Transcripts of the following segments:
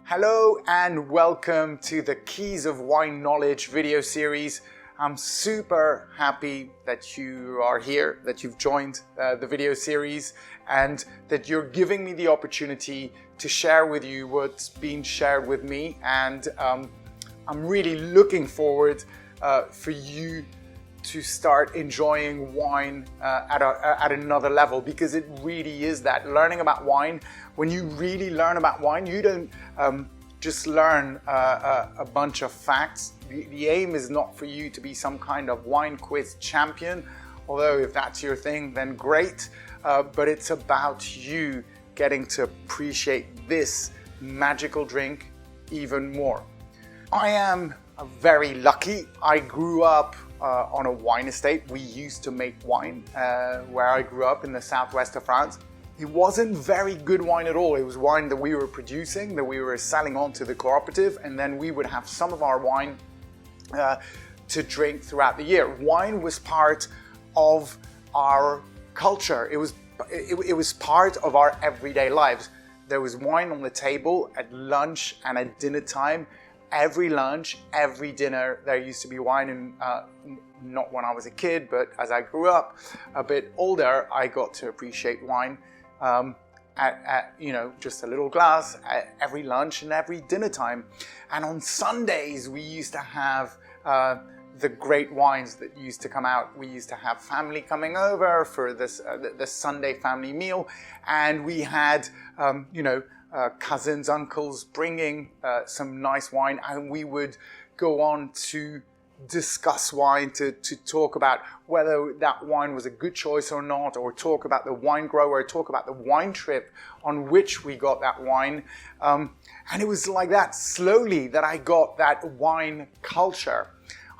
Hello and welcome to the Keys of Wine Knowledge video series. I'm super happy that you are here, that you've joined the video series, and that you're giving me the opportunity to share with you what's been shared with me. And I'm really looking forward for you to start enjoying wine at another level, because it really is that learning about wine. When you really learn about wine, you don't just learn a bunch of facts. The aim is not for you to be some kind of wine quiz champion, although if that's your thing, then great. But it's about you getting to appreciate this magical drink even more. I am very lucky. I grew up on a wine estate. We used to make wine where I grew up in the southwest of France. It wasn't very good wine at all. It was wine that we were producing, that we were selling on to the cooperative, and then we would have some of our wine to drink throughout the year. Wine was part of our culture. It was part of our everyday lives. There was wine on the table at lunch and at dinner time. Every lunch, every dinner, there used to be wine, and not when I was a kid, but as I grew up a bit older, I got to appreciate wine at just a little glass at every lunch and every dinner time. And on Sundays, we used to have the great wines that used to come out. We used to have family coming over for this the Sunday family meal, and we had cousins, uncles bringing some nice wine, and we would go on to discuss wine, to talk about whether that wine was a good choice or not, or talk about the wine grower, talk about the wine trip on which we got that wine. And it was like that slowly that I got that wine culture.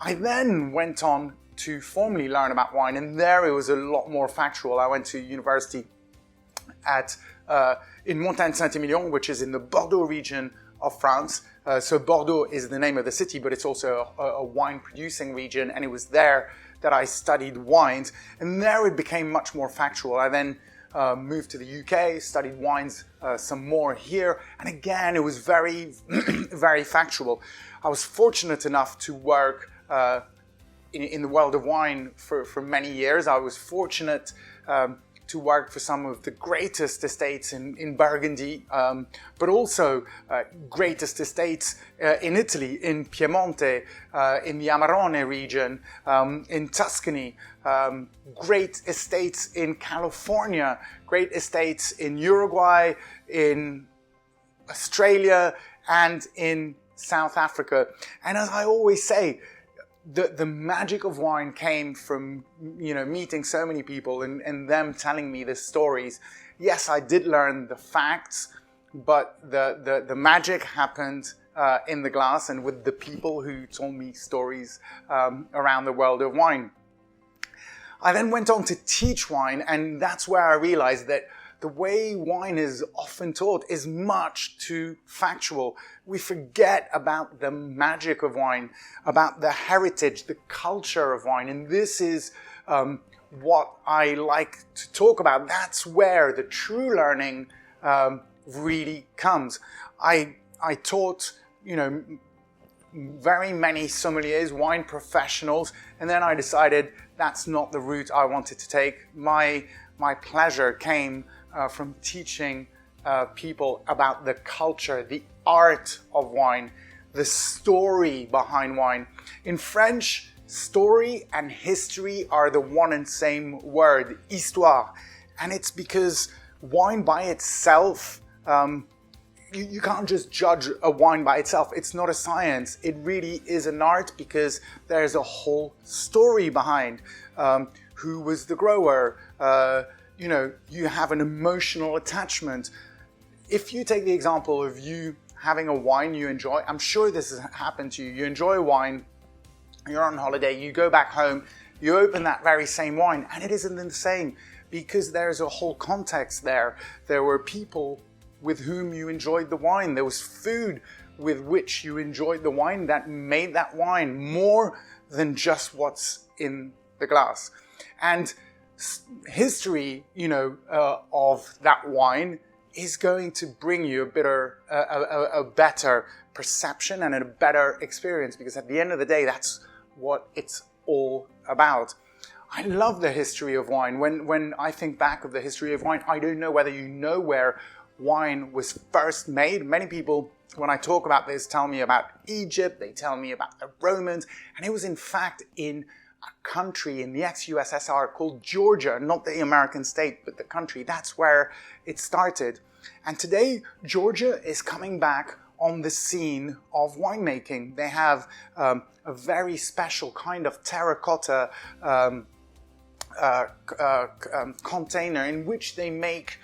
I then went on to formally learn about wine, and there it was a lot more factual. I went to university in Montagne-Saint-Émilion, which is in the Bordeaux region of France. So Bordeaux is the name of the city, but it's also a wine producing region, and it was there that I studied wines, and there it became much more factual. I then moved to the UK, studied wines some more here, and again it was very, very factual. I was fortunate enough to work in the world of wine for many years. I was fortunate to work for some of the greatest estates in Burgundy, but also greatest estates in Italy, in Piemonte, in the Amarone region, in Tuscany, great estates in California, great estates in Uruguay, in Australia, and in South Africa. And as I always say, the magic of wine came from, meeting so many people and them telling me the stories. Yes, I did learn the facts, but the magic happened in the glass and with the people who told me stories around the world of wine. I then went on to teach wine, and that's where I realized that the way wine is often taught is much too factual. We forget about the magic of wine, about the heritage, the culture of wine. And this is what I like to talk about. That's where the true learning really comes. I taught, very many sommeliers, wine professionals, and then I decided that's not the route I wanted to take. My pleasure came from teaching people about the culture, the art of wine, the story behind wine. In French, story and history are the one and same word, histoire. And it's because wine by itself, you can't just judge a wine by itself. It's not a science. It really is an art, because there's a whole story behind. Who was the grower? You have an emotional attachment. If you take the example of you having a wine you enjoy, I'm sure this has happened to you. You enjoy a wine, you're on holiday, you go back home, you open that very same wine, and it isn't the same, because there's a whole context there. There were people with whom you enjoyed the wine. There was food with which you enjoyed the wine that made that wine more than just what's in the glass. And history, of that wine is going to bring you a better perception and a better experience, because at the end of the day, that's what it's all about. I love the history of wine. When I think back of the history of wine, I don't know whether you know where wine was first made. Many people, when I talk about this, tell me about Egypt, they tell me about the Romans, and it was in fact in a country in the ex-USSR called Georgia, not the American state, but the country. That's where it started. And today, Georgia is coming back on the scene of winemaking. They have a very special kind of terracotta container in which they make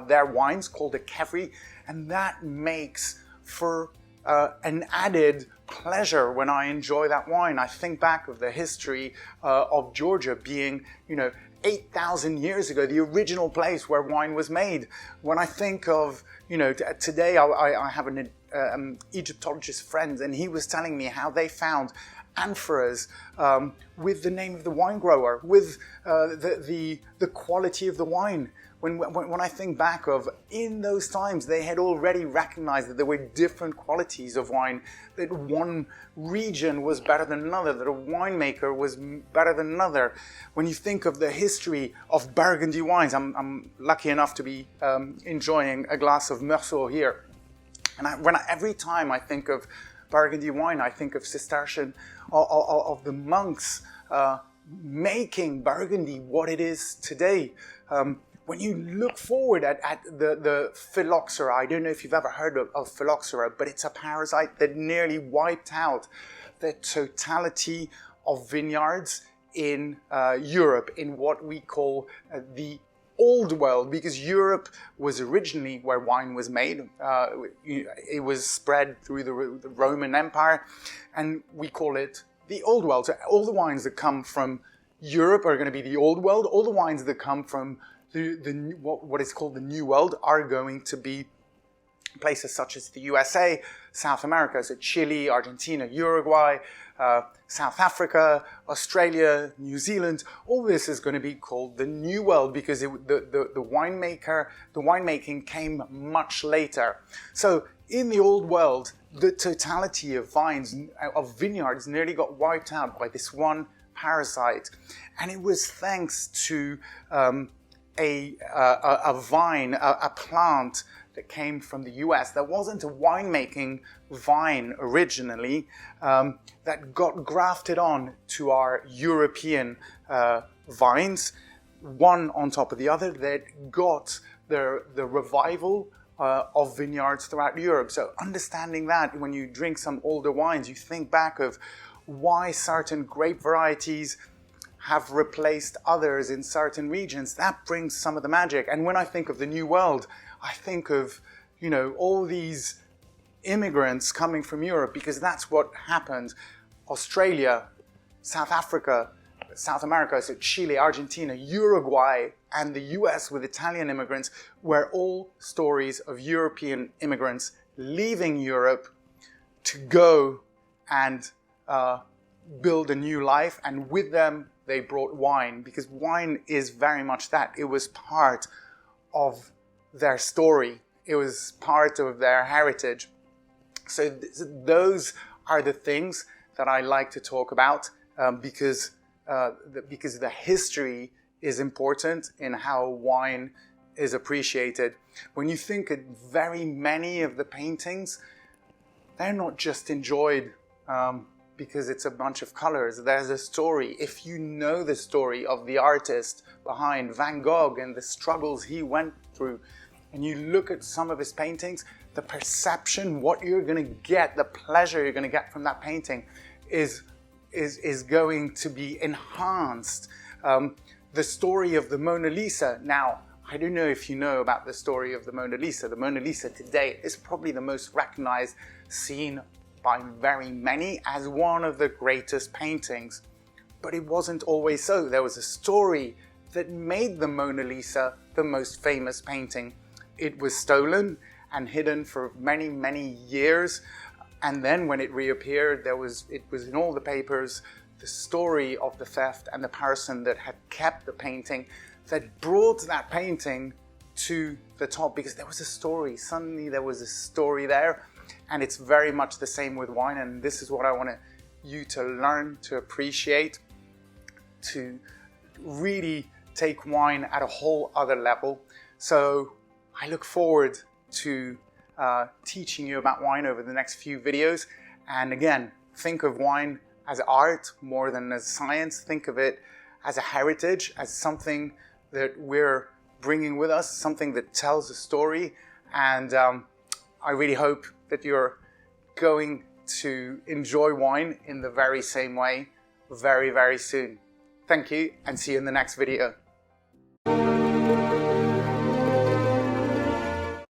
their wines, called a kefri, and that makes for an added pleasure when I enjoy that wine. I think back of the history of Georgia being, 8,000 years ago, the original place where wine was made. When I think of, today I have an Egyptologist friend, and he was telling me how they found amphoras with the name of the wine grower, with the quality of the wine. When I think back of, in those times, they had already recognized that there were different qualities of wine, that one region was better than another, that a winemaker was better than another. When you think of the history of Burgundy wines, I'm lucky enough to be enjoying a glass of Meursault here. And every time I think of Burgundy wine, I think of Cistercian, of the monks making Burgundy what it is today. When you look forward at the phylloxera, I don't know if you've ever heard of phylloxera, but it's a parasite that nearly wiped out the totality of vineyards in Europe, in what we call the Old World, because Europe was originally where wine was made. It was spread through the Roman Empire, and we call it the Old World. So all the wines that come from Europe are going to be the Old World. All the wines that come from what is called the New World are going to be places such as the USA, South America, so Chile, Argentina, Uruguay, South Africa, Australia, New Zealand. All this is going to be called the New World, because the winemaking came much later. So in the Old World, the totality of vineyards nearly got wiped out by this one parasite, and it was thanks to a vine, a plant that came from the US. There wasn't a winemaking vine originally that got grafted on to our European vines, one on top of the other, that got the revival of vineyards throughout Europe. So understanding that, when you drink some older wines, you think back of why certain grape varieties have replaced others in certain regions. That brings some of the magic. And when I think of the New World, I think of, all these immigrants coming from Europe, because that's what happened. Australia, South Africa, South America, so Chile, Argentina, Uruguay, and the US with Italian immigrants were all stories of European immigrants leaving Europe to go and build a new life, and with them they brought wine, because wine is very much that. It was part of their story. It was part of their heritage. So those are the things that I like to talk about, because the history is important in how wine is appreciated. When you think of very many of the paintings, they're not just enjoyed because it's a bunch of colors. There's a story. If you know the story of the artist behind Van Gogh and the struggles he went through, and you look at some of his paintings, the perception, what you're going to get, the pleasure you're going to get from that painting is going to be enhanced. The story of the Mona Lisa. Now, I don't know if you know about the story of the Mona Lisa. The Mona Lisa today is probably the most recognized, seen by very many as one of the greatest paintings. But it wasn't always so. There was a story that made the Mona Lisa the most famous painting. It was stolen and hidden for many, many years. And then when it reappeared, it was in all the papers, the story of the theft and the person that had kept the painting, that brought that painting to the top because there was a story. Suddenly there was a story there, and it's very much the same with wine. And this is what I want you to learn to appreciate, to really take wine at a whole other level. So I look forward to teaching you about wine over the next few videos. And again, think of wine as art more than as science. Think of it as a heritage, as something that we're bringing with us, something that tells a story. And I really hope that you're going to enjoy wine in the very same way very, very soon. Thank you, and see you in the next video.